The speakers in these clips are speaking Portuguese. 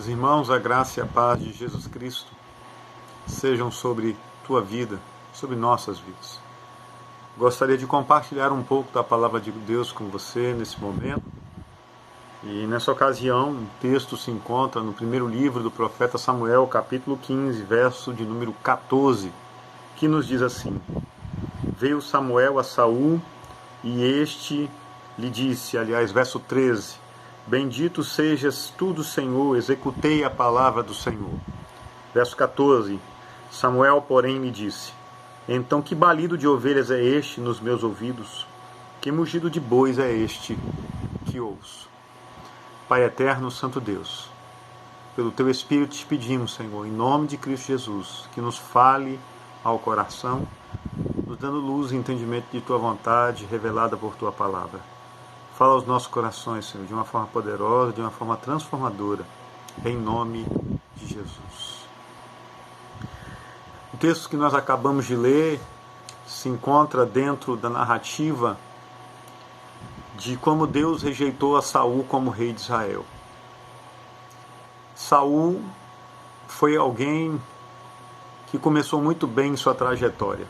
Queridos irmãos, a graça e a paz de Jesus Cristo sejam sobre tua vida, sobre nossas vidas. Gostaria de compartilhar um pouco da palavra de Deus com você nesse momento. E nessa ocasião, o texto se encontra no primeiro livro do profeta Samuel, capítulo 15, verso de número 14, que nos diz assim: Veio Samuel a Saul e este lhe disse, verso 13, Bendito sejas tu do Senhor, executei a palavra do Senhor. Verso 14, Samuel, porém, me disse, Então que balido de ovelhas é este nos meus ouvidos? Que mugido de bois é este que ouço? Pai eterno, santo Deus, pelo teu Espírito te pedimos, Senhor, em nome de Cristo Jesus, que nos fale ao coração, nos dando luz e entendimento de tua vontade revelada por tua palavra. Fala aos nossos corações, Senhor, de uma forma poderosa, de uma forma transformadora, em nome de Jesus. O texto que nós acabamos de ler se encontra dentro da narrativa de como Deus rejeitou a Saul como rei de Israel. Saul foi alguém que começou muito bem em sua trajetória.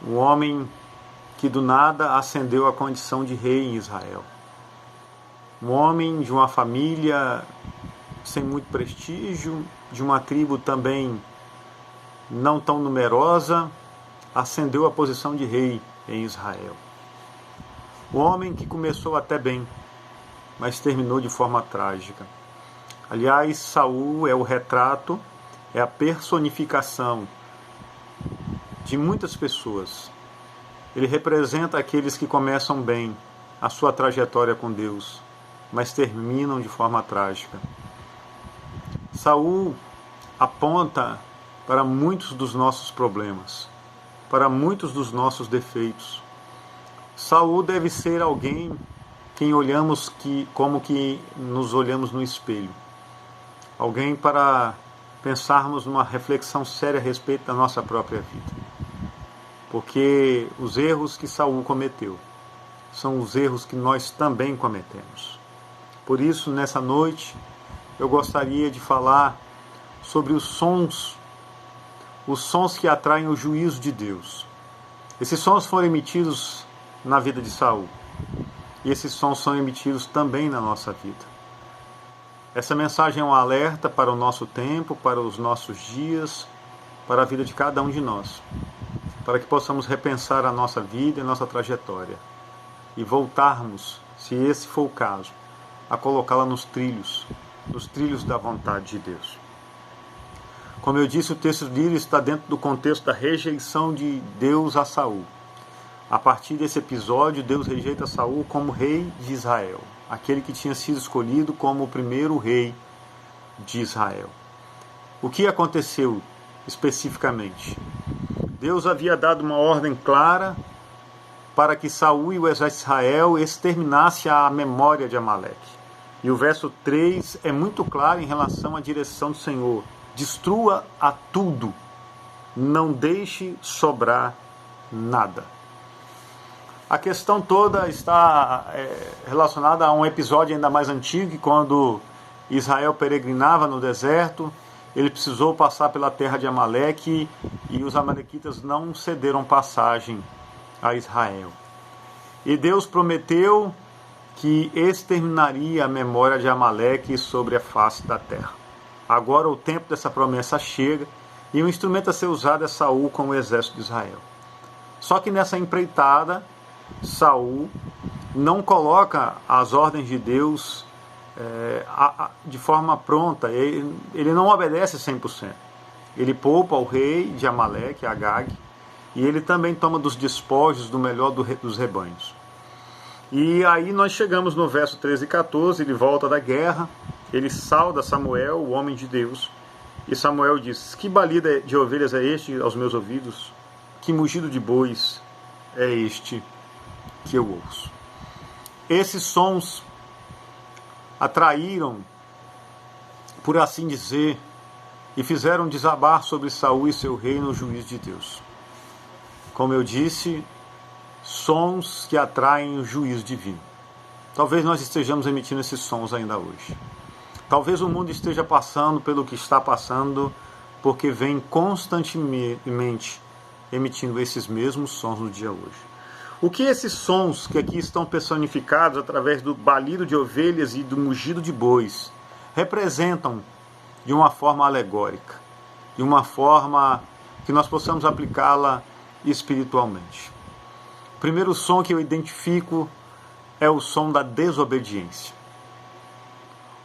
Um homem que do nada ascendeu à condição de rei em Israel. Um homem de uma família sem muito prestígio, de uma tribo também não tão numerosa, ascendeu à posição de rei em Israel. Um homem que começou até bem, mas terminou de forma trágica. Aliás, Saul é o retrato, é a personificação de muitas pessoas. Ele representa aqueles que começam bem a sua trajetória com Deus, mas terminam de forma trágica. Saul aponta para muitos dos nossos problemas, para muitos dos nossos defeitos. Saul deve ser alguém quem olhamos como que nos olhamos no espelho. Alguém para pensarmos numa reflexão séria a respeito da nossa própria vida. Porque os erros que Saul cometeu são os erros que nós também cometemos. Por isso, nessa noite, eu gostaria de falar sobre os sons que atraem o juízo de Deus. Esses sons foram emitidos na vida de Saul, e esses sons são emitidos também na nossa vida. Essa mensagem é um alerta para o nosso tempo, para os nossos dias, para a vida de cada um de nós, para que possamos repensar a nossa vida e a nossa trajetória, e voltarmos, se esse for o caso, a colocá-la nos trilhos da vontade de Deus. Como eu disse, o texto lido está dentro do contexto da rejeição de Deus a Saul. A partir desse episódio, Deus rejeita Saul como rei de Israel, aquele que tinha sido escolhido como o primeiro rei de Israel. O que aconteceu especificamente? Deus havia dado uma ordem clara para que Saul e o exército de Israel exterminassem a memória de Amaleque. E o verso 3 é muito claro em relação à direção do Senhor. Destrua a tudo, não deixe sobrar nada. A questão toda está relacionada a um episódio ainda mais antigo, que quando Israel peregrinava no deserto, ele precisou passar pela terra de Amaleque e os amalequitas não cederam passagem a Israel. E Deus prometeu que exterminaria a memória de Amaleque sobre a face da terra. Agora o tempo dessa promessa chega e o instrumento a ser usado é Saul com o exército de Israel. Só que nessa empreitada, Saul não coloca as ordens de Deus de forma pronta, ele não obedece 100%. Ele poupa o rei de Amaleque, Agag, e ele também toma dos despojos do melhor dos rebanhos. E aí nós chegamos no verso 13 e 14, ele volta da guerra, ele sauda Samuel, o homem de Deus, e Samuel diz, que balida de ovelhas é este aos meus ouvidos? Que mugido de bois é este que eu ouço? Esses sons atraíram, por assim dizer, e fizeram desabar sobre Saul e seu reino o juízo de Deus. Como eu disse, sons que atraem o juízo divino. Talvez nós estejamos emitindo esses sons ainda hoje. Talvez o mundo esteja passando pelo que está passando, porque vem constantemente emitindo esses mesmos sons no dia hoje. O que esses sons que aqui estão personificados através do balido de ovelhas e do mugido de bois representam de uma forma alegórica, de uma forma que nós possamos aplicá-la espiritualmente? O primeiro som que eu identifico é o som da desobediência.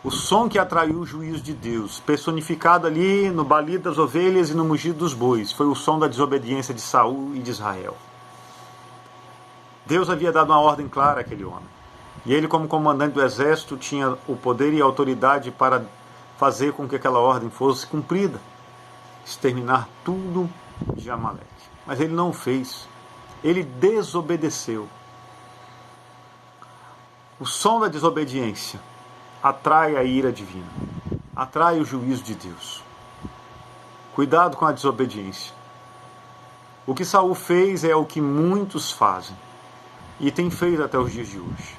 O som que atraiu o juízo de Deus, personificado ali no balido das ovelhas e no mugido dos bois, foi o som da desobediência de Saul e de Israel. Deus havia dado uma ordem clara àquele homem. E ele, como comandante do exército, tinha o poder e a autoridade para fazer com que aquela ordem fosse cumprida. Exterminar tudo de Amaleque. Mas ele não o fez. Ele desobedeceu. O som da desobediência atrai a ira divina, atrai o juízo de Deus. Cuidado com a desobediência. O que Saul fez é o que muitos fazem, e tem feito até os dias de hoje.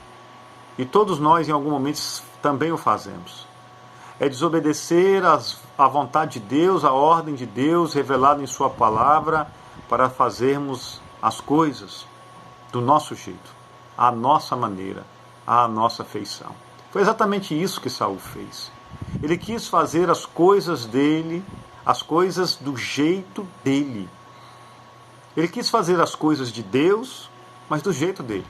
E todos nós, em algum momento, também o fazemos. É desobedecer à vontade de Deus, à ordem de Deus, revelada em sua palavra, para fazermos as coisas do nosso jeito, à nossa maneira, à nossa feição. Foi exatamente isso que Saul fez. Ele quis fazer as coisas dele, as coisas do jeito dele. Ele quis fazer as coisas de Deus, mas do jeito dele.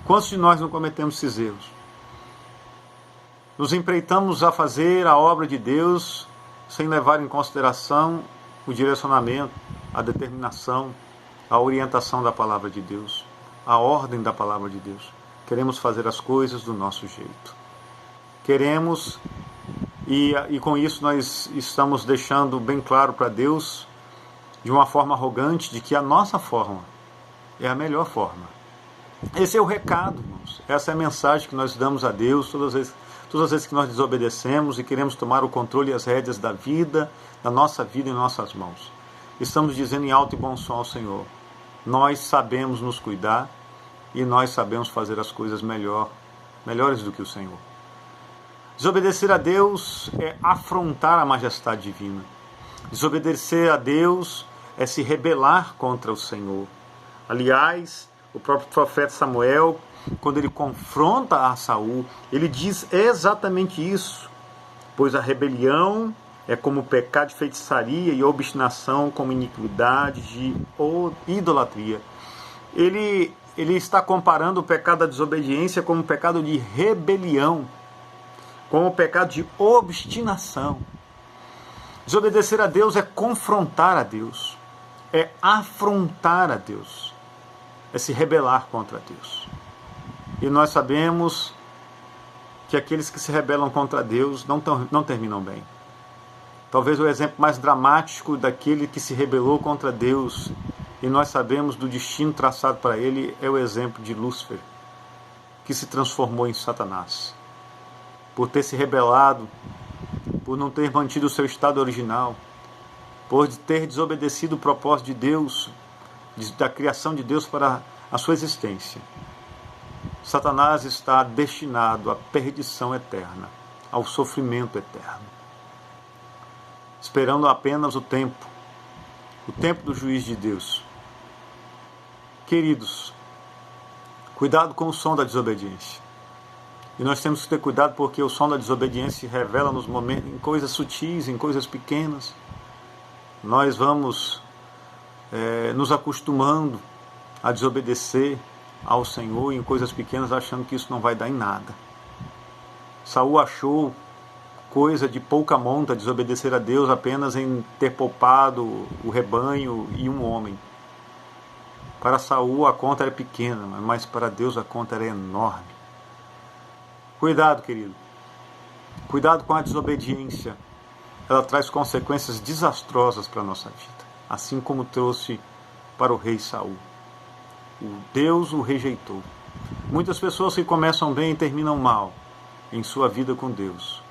Quantos de nós não cometemos esses erros? Nos empreitamos a fazer a obra de Deus sem levar em consideração o direcionamento, a determinação, a orientação da palavra de Deus, a ordem da palavra de Deus. Queremos fazer as coisas do nosso jeito. Queremos, e com isso nós estamos deixando bem claro para Deus, de uma forma arrogante, de que a nossa forma é a melhor forma. Esse é o recado, irmãos. Essa é a mensagem que nós damos a Deus todas as vezes que nós desobedecemos e queremos tomar o controle e as rédeas da vida, da nossa vida em nossas mãos. Estamos dizendo em alto e bom som ao Senhor: nós sabemos nos cuidar e nós sabemos fazer as coisas melhores do que o Senhor. Desobedecer a Deus é afrontar a majestade divina. Desobedecer a Deus é se rebelar contra o Senhor. Aliás, o próprio profeta Samuel, quando ele confronta a Saul, ele diz exatamente isso: pois a rebelião é como pecado de feitiçaria e a obstinação como iniquidade de idolatria. Ele está comparando o pecado da desobediência como o pecado de rebelião, como o pecado de obstinação. Desobedecer a Deus é confrontar a Deus, é afrontar a Deus, é se rebelar contra Deus. E nós sabemos que aqueles que se rebelam contra Deus não terminam bem. Talvez o exemplo mais dramático daquele que se rebelou contra Deus, e nós sabemos do destino traçado para ele, é o exemplo de Lúcifer, que se transformou em Satanás. Por ter se rebelado, por não ter mantido o seu estado original, por ter desobedecido o propósito de Deus, da criação de Deus para a sua existência. Satanás está destinado à perdição eterna, ao sofrimento eterno, esperando apenas o tempo do juiz de Deus. Queridos, cuidado com o som da desobediência. E nós temos que ter cuidado, porque o som da desobediência se revela nos momentos, em coisas sutis, em coisas pequenas. Nós vamos nos acostumando a desobedecer ao Senhor em coisas pequenas, achando que isso não vai dar em nada. Saul achou coisa de pouca monta desobedecer a Deus apenas em ter poupado o rebanho e um homem. Para Saul a conta era pequena, mas para Deus a conta era enorme. Cuidado, querido. Cuidado com a desobediência. Ela traz consequências desastrosas para a nossa vida, assim como trouxe para o rei Saul. Deus o rejeitou. Muitas pessoas que começam bem e terminam mal em sua vida com Deus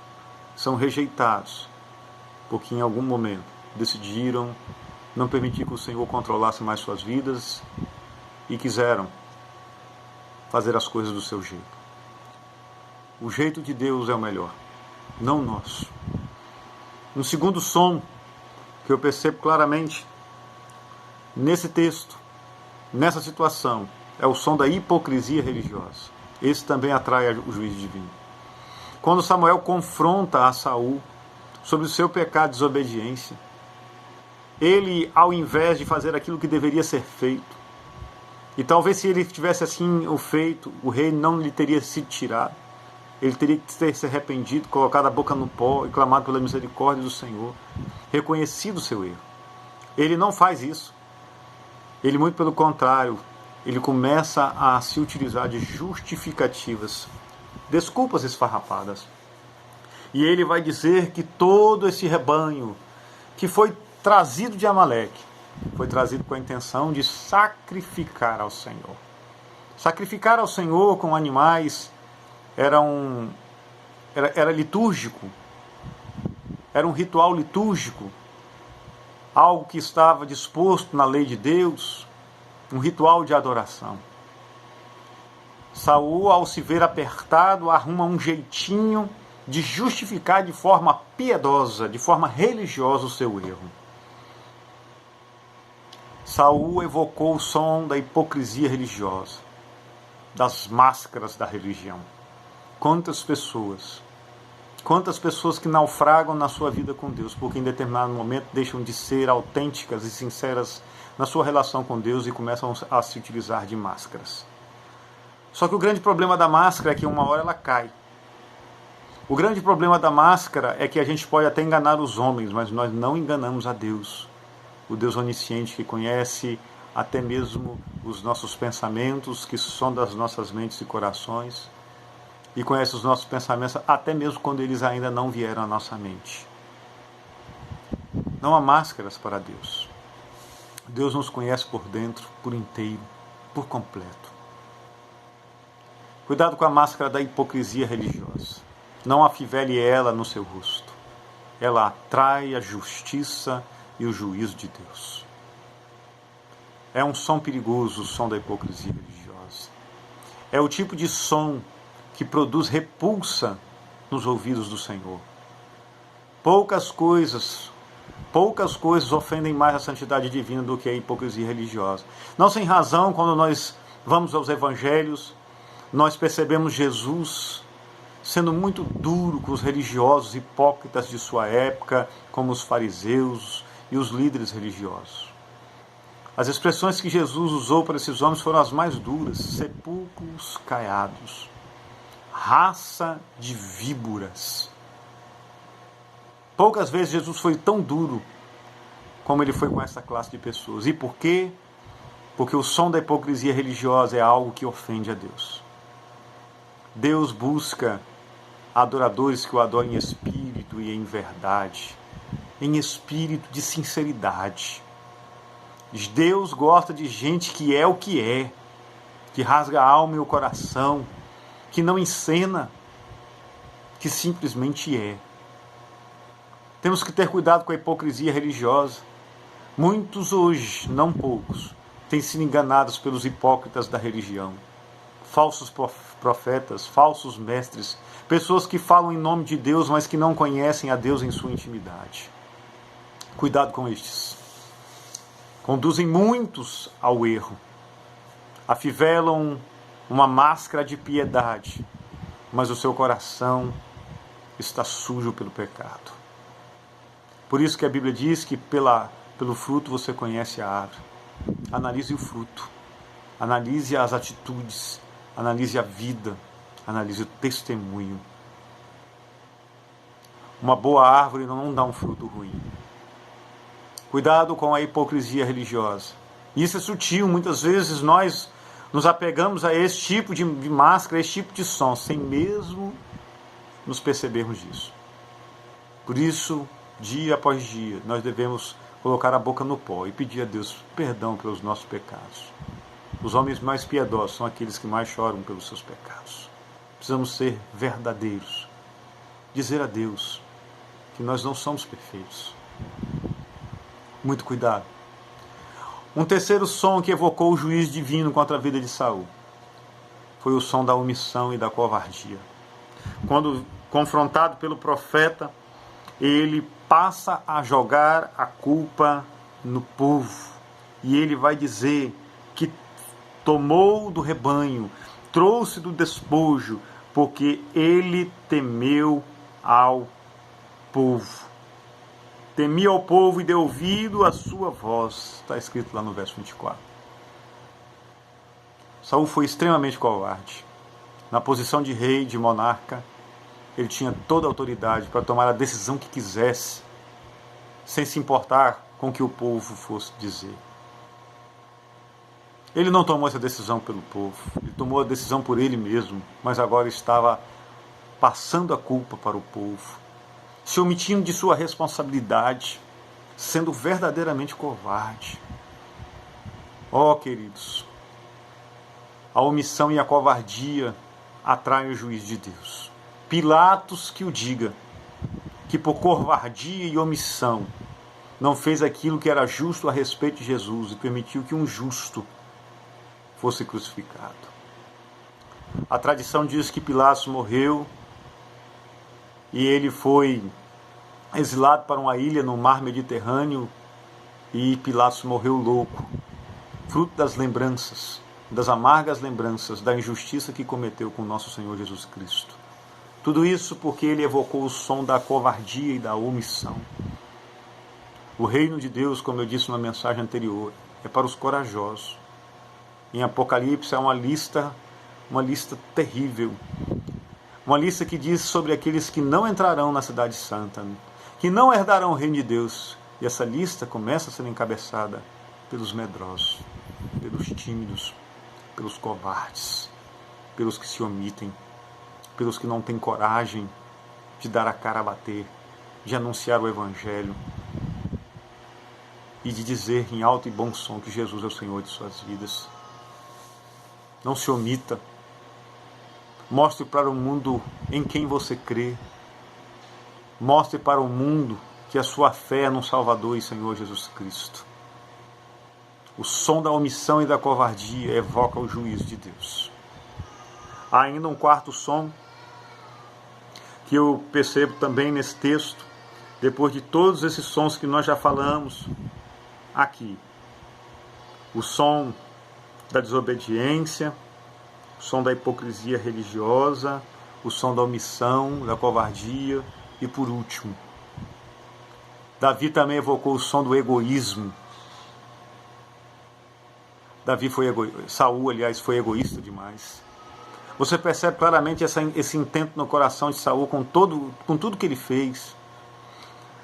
são rejeitados porque em algum momento decidiram não permitir que o Senhor controlasse mais suas vidas e quiseram fazer as coisas do seu jeito. O jeito de Deus é o melhor. não nosso. Um segundo som que eu percebo claramente nesse texto, nessa situação, é o som da hipocrisia religiosa. Esse também atrai o juízo divino. Quando Samuel confronta a Saul sobre o seu pecado de desobediência, ele, ao invés de fazer aquilo que deveria ser feito, e talvez se ele tivesse assim o feito, o rei não lhe teria sido tirado, ele teria que ter se arrependido, colocado a boca no pó e clamado pela misericórdia do Senhor, reconhecido o seu erro. Ele não faz isso. Ele, muito pelo contrário, ele começa a se utilizar de justificativas, desculpas esfarrapadas. E ele vai dizer que todo esse rebanho que foi trazido de Amaleque, foi trazido com a intenção de sacrificar ao Senhor. Sacrificar ao Senhor com animais era litúrgico, era um ritual litúrgico, algo que estava disposto na lei de Deus, um ritual de adoração. Saul, ao se ver apertado, arruma um jeitinho de justificar de forma piedosa, de forma religiosa o seu erro. Saul evocou o som da hipocrisia religiosa, das máscaras da religião. Quantas pessoas que naufragam na sua vida com Deus, porque em determinado momento deixam de ser autênticas e sinceras na sua relação com Deus e começam a se utilizar de máscaras. Só que o grande problema da máscara é que uma hora ela cai. O grande problema da máscara é que a gente pode até enganar os homens, mas nós não enganamos a Deus. O Deus onisciente que conhece até mesmo os nossos pensamentos, que sonda as nossas mentes e corações, e conhece os nossos pensamentos até mesmo quando eles ainda não vieram à nossa mente. Não há máscaras para Deus. Deus nos conhece por dentro, por inteiro, por completo. Cuidado com a máscara da hipocrisia religiosa. Não afivele ela no seu rosto. Ela atrai a justiça e o juízo de Deus. É um som perigoso, o som da hipocrisia religiosa. É o tipo de som que produz repulsa nos ouvidos do Senhor. Poucas coisas ofendem mais a santidade divina do que a hipocrisia religiosa. Não sem razão, quando nós vamos aos evangelhos, nós percebemos Jesus sendo muito duro com os religiosos hipócritas de sua época, como os fariseus e os líderes religiosos. As expressões que Jesus usou para esses homens foram as mais duras: sepulcros caiados, raça de víboras. Poucas vezes Jesus foi tão duro como ele foi com essa classe de pessoas. E por quê? Porque o som da hipocrisia religiosa é algo que ofende a Deus. Deus busca adoradores que o adorem em espírito e em verdade, em espírito de sinceridade. Deus gosta de gente que é o que rasga a alma e o coração, que não encena, que simplesmente é. Temos que ter cuidado com a hipocrisia religiosa. Muitos hoje, não poucos, têm sido enganados pelos hipócritas da religião. Falsos profetas, falsos mestres, pessoas que falam em nome de Deus, mas que não conhecem a Deus em sua intimidade. Cuidado com estes. Conduzem muitos ao erro. Afivelam uma máscara de piedade, mas o seu coração está sujo pelo pecado. Por isso que a Bíblia diz que pelo fruto você conhece a árvore. Analise o fruto, analise as atitudes, analise a vida, analise o testemunho. Uma boa árvore não dá um fruto ruim. Cuidado com a hipocrisia religiosa. Isso é sutil, muitas vezes nós nos apegamos a esse tipo de máscara, a esse tipo de som, sem mesmo nos percebermos disso. Por isso, dia após dia, nós devemos colocar a boca no pó e pedir a Deus perdão pelos nossos pecados. Os homens mais piedosos são aqueles que mais choram pelos seus pecados. Precisamos ser verdadeiros. Dizer a Deus que nós não somos perfeitos. Muito cuidado. Um terceiro som que evocou o juízo divino contra a vida de Saul foi o som da omissão e da covardia. Quando confrontado pelo profeta, ele passa a jogar a culpa no povo. E ele vai dizer que tomou do rebanho, trouxe do despojo, porque ele temeu ao povo. Temia ao povo e deu ouvido à sua voz. Está escrito lá no verso 24. Saul foi extremamente covarde. Na posição de rei, de monarca, ele tinha toda a autoridade para tomar a decisão que quisesse, sem se importar com o que o povo fosse dizer. Ele não tomou essa decisão pelo povo, ele tomou a decisão por ele mesmo, mas agora estava passando a culpa para o povo, se omitindo de sua responsabilidade, sendo verdadeiramente covarde. Ó, queridos, a omissão e a covardia atraem o juízo de Deus. Pilatos que o diga, que por covardia e omissão não fez aquilo que era justo a respeito de Jesus e permitiu que um justo fosse crucificado. A tradição diz que Pilatos morreu e ele foi exilado para uma ilha no mar Mediterrâneo e Pilatos morreu louco, fruto das lembranças, das amargas lembranças da injustiça que cometeu com nosso Senhor Jesus Cristo. Tudo isso porque ele evocou o som da covardia e da omissão. O reino de Deus, como eu disse na mensagem anterior, é para os corajosos. Em Apocalipse há uma lista terrível. Uma lista que diz sobre aqueles que não entrarão na cidade santa, que não herdarão o reino de Deus. E essa lista começa a ser encabeçada pelos medrosos, pelos tímidos, pelos covardes, pelos que se omitem, pelos que não têm coragem de dar a cara a bater, de anunciar o Evangelho e de dizer em alto e bom som que Jesus é o Senhor de suas vidas. Não se omita. Mostre para o mundo em quem você crê. Mostre para o mundo que a sua fé é no Salvador e Senhor Jesus Cristo. O som da omissão e da covardia evoca o juízo de Deus. Há ainda um quarto som que eu percebo também nesse texto, depois de todos esses sons que nós já falamos aqui. O som da desobediência, o som da hipocrisia religiosa, o som da omissão, da covardia e, por último, Davi também evocou o som do egoísmo. Saul, aliás, foi egoísta demais. Você percebe claramente esse intento no coração de Saul com tudo que ele fez.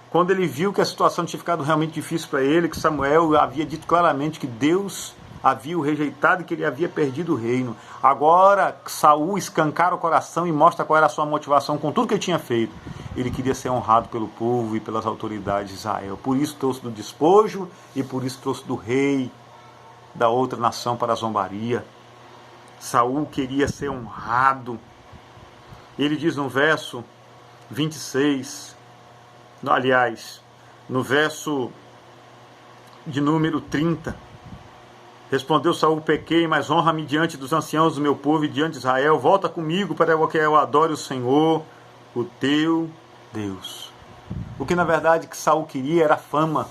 Quando ele viu que a situação tinha ficado realmente difícil para ele, que Samuel havia dito claramente que Deus havia o rejeitado e que ele havia perdido o reino. Agora Saul escancara o coração e mostra qual era a sua motivação com tudo que ele tinha feito. Ele queria ser honrado pelo povo e pelas autoridades de Israel. Por isso trouxe do despojo e por isso trouxe do rei da outra nação para a zombaria. Saul queria ser honrado. Ele diz no verso 26, aliás, no verso de número 30, respondeu Saul: pequei, mas honra-me diante dos anciãos do meu povo e diante de Israel. Volta comigo para que eu adore o Senhor, o teu Deus. O que na verdade que Saul queria era fama.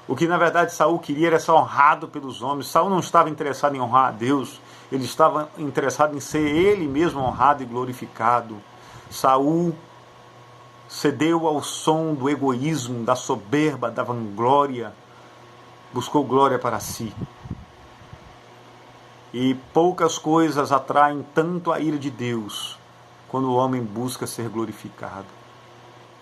O que na verdade Saul queria era ser honrado pelos homens. Saul não estava interessado em honrar a Deus. Ele estava interessado em ser ele mesmo honrado e glorificado. Saul cedeu ao som do egoísmo, da soberba, da vanglória. Buscou glória para si. E poucas coisas atraem tanto a ira de Deus quando o homem busca ser glorificado.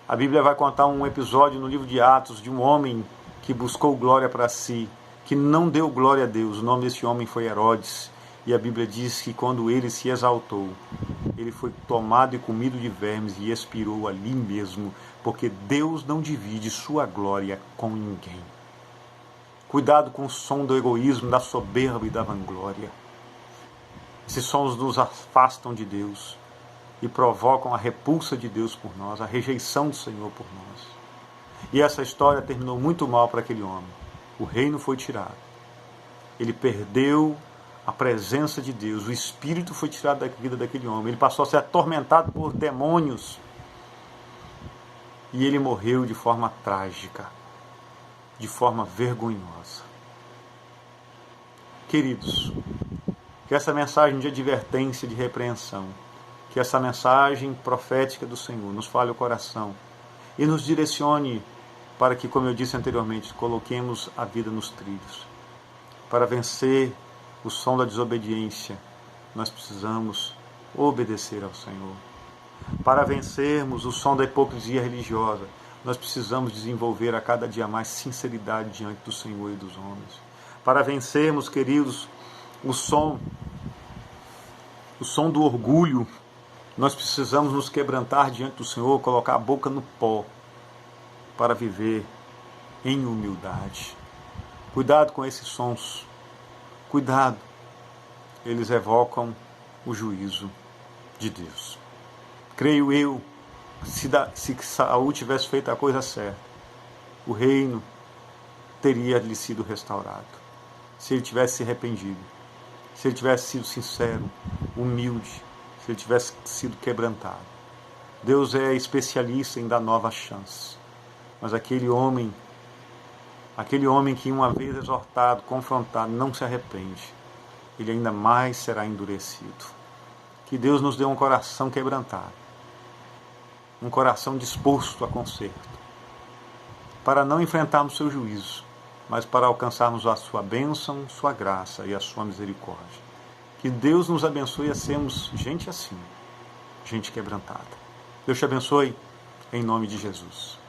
A Bíblia vai contar um episódio no livro de Atos de um homem que buscou glória para si, que não deu glória a Deus. O nome desse homem foi Herodes. E a Bíblia diz que quando ele se exaltou, ele foi tomado e comido de vermes e expirou ali mesmo, porque Deus não divide sua glória com ninguém. Cuidado com o som do egoísmo, da soberba e da vanglória. Esses sons nos afastam de Deus e provocam a repulsa de Deus por nós, a rejeição do Senhor por nós. E essa história terminou muito mal para aquele homem. O reino foi tirado. Ele perdeu a presença de Deus, o espírito foi tirado da vida daquele homem, ele passou a ser atormentado por demônios e ele morreu de forma trágica, de forma vergonhosa. Queridos, que essa mensagem de advertência, de repreensão, que essa mensagem profética do Senhor nos fale o coração e nos direcione para que, como eu disse anteriormente, coloquemos a vida nos trilhos. Para vencer o som da desobediência, nós precisamos obedecer ao Senhor. Para vencermos o som da hipocrisia religiosa, nós precisamos desenvolver a cada dia mais sinceridade diante do Senhor e dos homens. Para vencermos, queridos, o som do orgulho, nós precisamos nos quebrantar diante do Senhor, colocar a boca no pó, para viver em humildade. Cuidado com esses sons. Cuidado, eles evocam o juízo de Deus. Creio eu, se Saul tivesse feito a coisa certa, o reino teria lhe sido restaurado. Se ele tivesse se arrependido, se ele tivesse sido sincero, humilde, se ele tivesse sido quebrantado. Deus é especialista em dar nova chance. Mas aquele homem que uma vez exortado, confrontado, não se arrepende, ele ainda mais será endurecido. Que Deus nos dê um coração quebrantado, um coração disposto a conserto, para não enfrentarmos seu juízo, mas para alcançarmos a sua bênção, sua graça e a sua misericórdia. Que Deus nos abençoe a sermos gente assim, gente quebrantada. Deus te abençoe, em nome de Jesus.